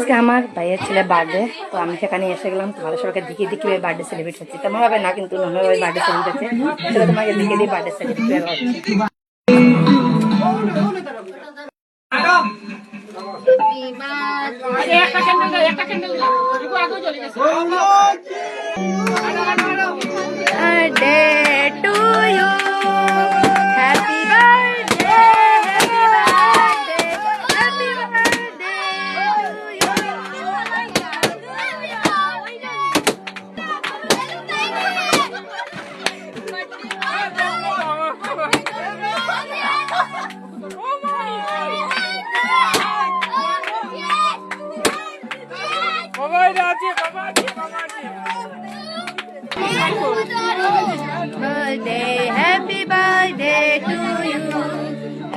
আজকে আমার ভাইয়ের ছেলে বার্থডে, তো আমি সেখানে এসে গেলাম। তোমাদের সবাইকে দেখিয়ে দিই কিভাবে বার্থডে সেলিব্রেট হচ্ছে। তেমন ভাবে না, কিন্তু নর্মাল বার্থডে সেলিব্রেট হচ্ছে, সেটা তোমাকে দেখিয়ে দিই বার্থডে সেলিব্রেট কিভাবে হচ্ছে। Birthday, happy birthday to you.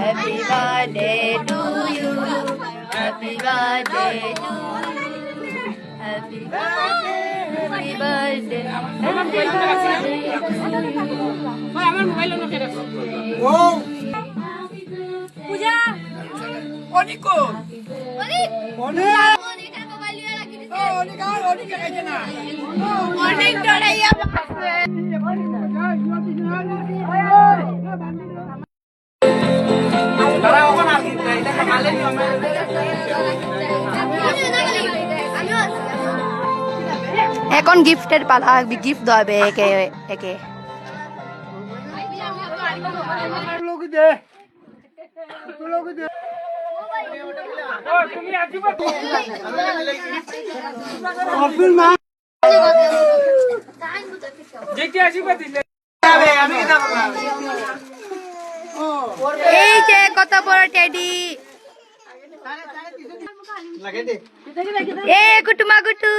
Happy birthday to you. Happy birthday to you. Happy birthday, happy birthday, happy birthday to you. আমার মোবাইল অন করে রাখো। ও পূজা অনিকো অনিক অনিকের মোবাইল নিয়ে রাখি দিছে। অনিক খাইছে না। অনিক ডরাইয়া এখন গিফটের পালা, গিফট দেবে একে একে। এই যে কত বড় টেডি, এ কুটুমা কুটু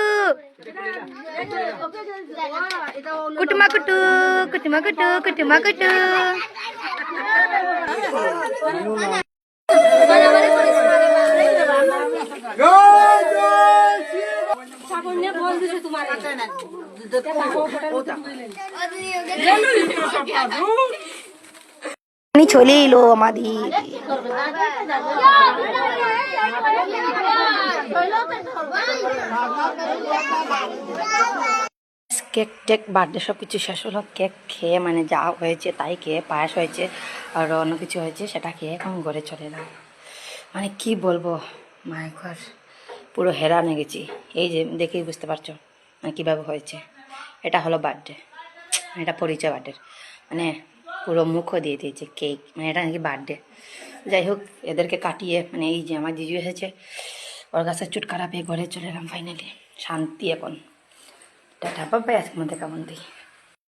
কুটুমা কুটু কুটুমা কুটু কুটুমা কুটু। চলে এলো আমাদের কেক টেক বার্থডে সব কিছু শেষ হলো। কেক খেয়ে মানে যা হয়েছে তাই খেয়ে, পায়েস হয়েছে আর অন্য কিছু হয়েছে সেটা খেয়ে এখন ঘরে চলে এলাম। মানে কি বলবো, মায়ের ঘর পুরো হেরান হয়ে গেছি। এই যে দেখেই বুঝতে পারছো মানে কীভাবে হয়েছে। এটা হলো বার্থডে, এটা পরিচয় বার্থডে, মানে পুরো মুখও দিয়ে দিয়েছে কেক, মানে এটা নাকি বার্থডে। যাই হোক, এদেরকে কাটিয়ে মানে এই যে আমার জিজু এসেছে, ওর কাছে চুটকারা পেয়ে ঘরে চলে এলাম ফাইনালি। শান্তি এখন। টাটা বাই, আজকের মধ্যে কেমন দিই।